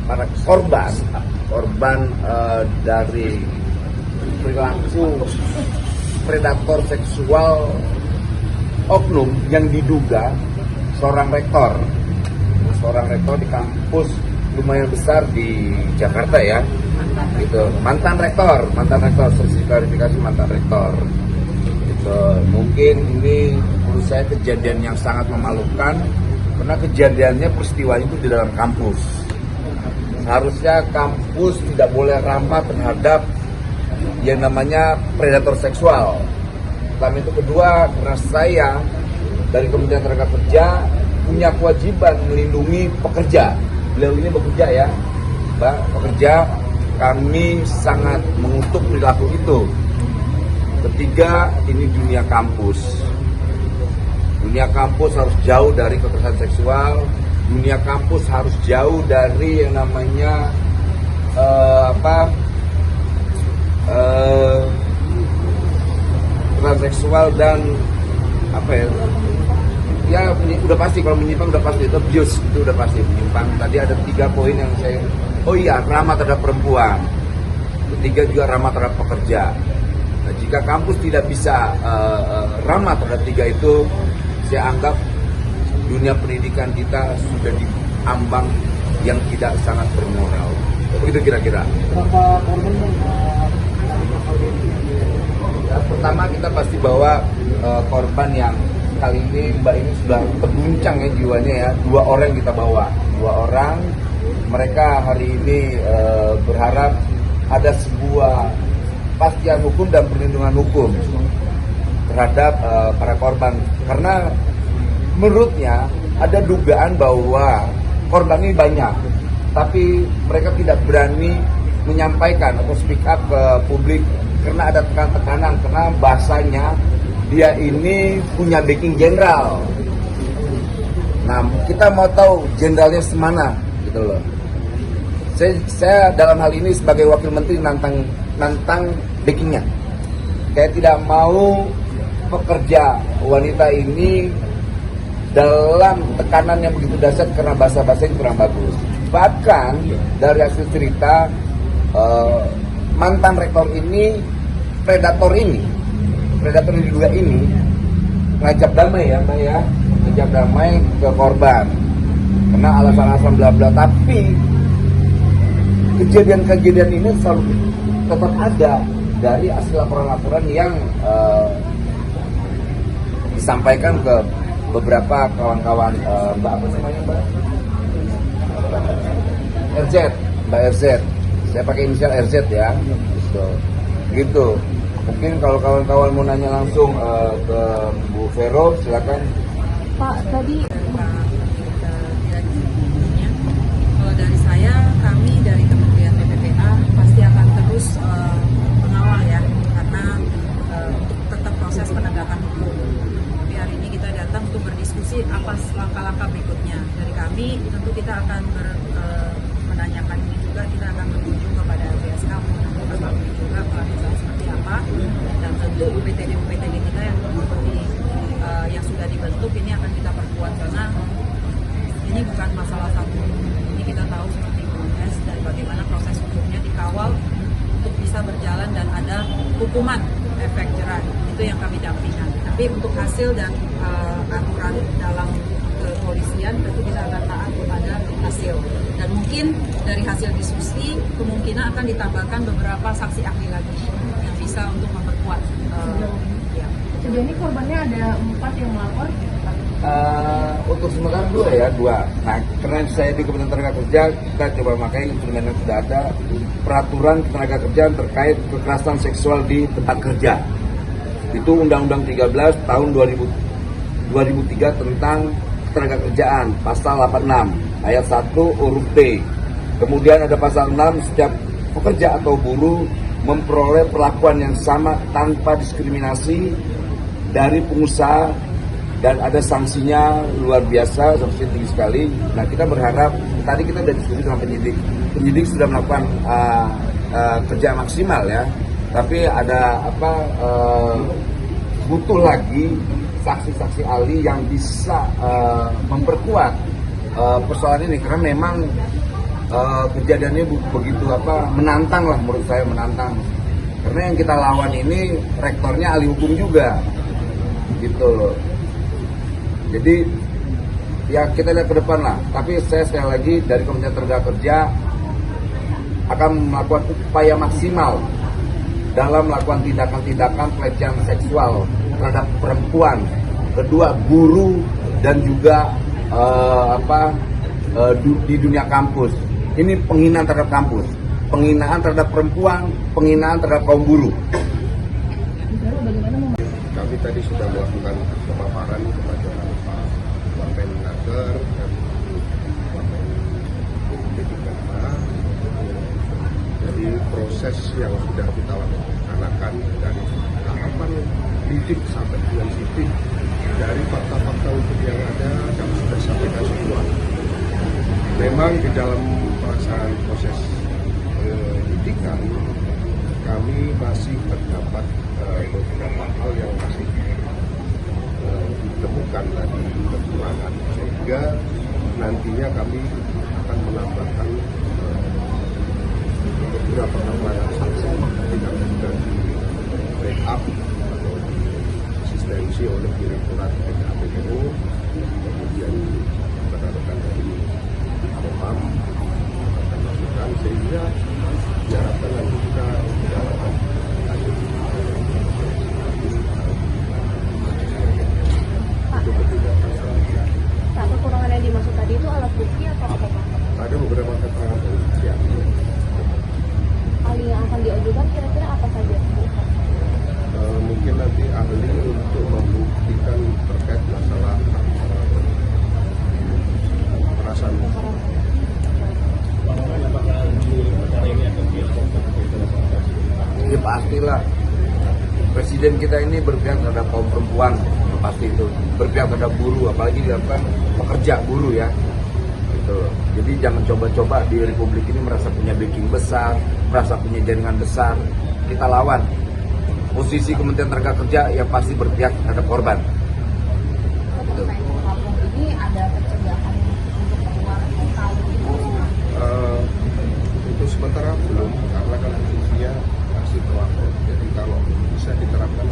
para korban dari perilaku predator seksual oknum yang diduga seorang rektor di kampus lumayan besar di Jakarta ya, gitu. Mantan rektor, sesi klarifikasi mantan rektor. Gitu. Mungkin ini menurut saya kejadian yang sangat memalukan karena kejadiannya peristiwanya itu di dalam kampus. Seharusnya kampus tidak boleh ramah terhadap yang namanya predator seksual. Selain itu kedua, karena saya dari Kementerian Tenagakerja punya kewajiban melindungi pekerja. Beliau ini bekerja ya, Mbak, pekerja. Kami sangat mengutuk perilaku itu. Ketiga, ini dunia kampus. Dunia kampus harus jauh dari kekerasan seksual. Dunia kampus harus jauh dari yang namanya kekerasan seksual dan udah pasti kalau menyimpang udah pasti, itu abuse, itu udah pasti menyimpang. Tadi ada 3 poin yang saya, ramah terhadap perempuan. Ketiga juga ramah terhadap pekerja. Nah, jika kampus tidak bisa ramah terhadap 3 itu, saya anggap dunia pendidikan kita sudah diambang yang tidak sangat bermoral. Begitu kira-kira. Pertama kita pasti bawa korban yang kali ini Mbak ini sudah terguncang ya jiwanya ya. 2 orang kita bawa, 2 orang. Mereka hari ini berharap ada sebuah kepastian hukum dan perlindungan hukum terhadap para korban, karena menurutnya ada dugaan bahwa korban ini banyak, tapi mereka tidak berani menyampaikan atau speak up ke publik karena ada tekanan, karena bahasanya dia ini punya backing jenderal. Nah, kita mau tahu jenderalnya semana gitu loh. Saya dalam hal ini sebagai wakil menteri nantang backingnya. Saya tidak mau pekerja wanita ini dalam tekanan yang begitu dahsyat karena bahasa-bahasa yang kurang bagus. Bahkan dari hasil cerita mantan rektor ini, predator yang diduga ini ngajak damai ya Mbak ya, ngajak damai ke korban karena alasan-alasan bla bla, tapi kejadian-kejadian ini selalu tetap ada dari hasil laporan-laporan yang disampaikan ke beberapa kawan-kawan Mbak apa namanya Mbak? Mbak RZ. Saya pakai inisial RZ ya. Gitu. Mungkin kalau kawan-kawan mau nanya langsung ke Bu Vero, silakan. Pak, tadi kalau dari saya, kami dari Kementerian PPPA pasti akan terus mengawal ya, karena untuk tetap proses penegakan hukum. Tapi hari ini kita datang untuk berdiskusi apa langkah-langkah berikutnya. Dari kami tentu kita akan menanyakan ini juga, kita akan berkunjung kepada LPSK untuk berbagai juga pelajaran seperti apa, dan tentu UPTD kita yang seperti yang sudah dibentuk ini akan kita perkuat, karena ini bukan masalah satu, ini kita tahu seperti proses dan bagaimana proses hukumnya dikawal untuk bisa berjalan dan ada hukuman efek jerah, itu yang kami dampingkan. Tapi untuk hasil dan aturan dalam kepolisian tentu kita akan taat kepada hasil, dan mungkin dari hasil diskusi kemungkinan akan ditambahkan beberapa saksi ahli lagi yang bisa untuk memperkuat. Sejauh ini korbannya ada 4 yang melapor. Untuk sementara 2. Nah, karena saya di Kementerian Tenagakerja, kita coba pakai instrumen yang sudah ada, peraturan ketenagakerjaan terkait kekerasan seksual di tempat kerja. Itu Undang-Undang 13 tahun 2003 tentang ketenagakerjaan, pasal 86 ayat 1 huruf T. Kemudian ada pasal 6, setiap pekerja atau buruh memperoleh perlakuan yang sama tanpa diskriminasi dari pengusaha, dan ada sanksinya luar biasa, sanksi tinggi sekali. Nah, kita berharap, tadi kita sudah diskusi dengan penyidik sudah melakukan kerja maksimal ya, tapi ada butuh lagi saksi-saksi ahli yang bisa memperkuat persoalan ini, karena memang kejadiannya begitu menantang lah, menurut saya menantang. Karena yang kita lawan ini rektornya ahli hukum juga, gitu loh. Jadi ya kita lihat ke depan lah. Tapi saya sekali lagi dari Kementerian Tenagakerja akan melakukan upaya maksimal dalam melakukan tindakan-tindakan pelecehan seksual terhadap perempuan, kedua guru dan juga di dunia kampus. Ini penghinaan terhadap kampus, penghinaan terhadap perempuan, penghinaan terhadap kaum buruh. Kami tadi sudah melakukan pemaparan kepada Pak Wamenaker dan Wamen. Jadi proses yang sudah kita laksanakan dari tahapan lidik sampai dengan sidik, dari fakta-fakta hukum yang ada kami sudah sampaikan semua. Memang di dalam pelaksanaan proses penyidikan kami masih terdapat beberapa hal yang masih ditemukan tadi kekurangan, sehingga nantinya kami akan menambahkan beberapa keterangan saksi tidak sudah di backup atau asistensi oleh Direktorat PKPU, kemudian rekan-rekan dari Propam akan melakukan, sehingga diharapkan nanti kita menjalankan lanjut untuk bertindak. Pak, kekurangan yang dimaksud tadi itu alat bukti atau apa, Pak? Ada beberapa keterangan dari pihak. Ahli yang akan diajukan kira-kira apa saja? Mungkin nanti ahli untuk membuktikan terkait masalah perasaan. Ya pastilah, presiden kita ini berpihak terhadap kaum perempuan, pasti itu berpihak terhadap buruh, apalagi pekerja buruh ya. Gitu. Jadi jangan coba-coba di Republik ini merasa punya backing besar, merasa punya jaringan besar. Kita lawan. Posisi Kementerian Tenagakerja ya pasti berpihak terhadap korban. Gitu. Ini ada pencegahan untuk keluar Untuk sementara belum, karena kan posisinya masih pelapor. Jadi kalau bisa diterapkan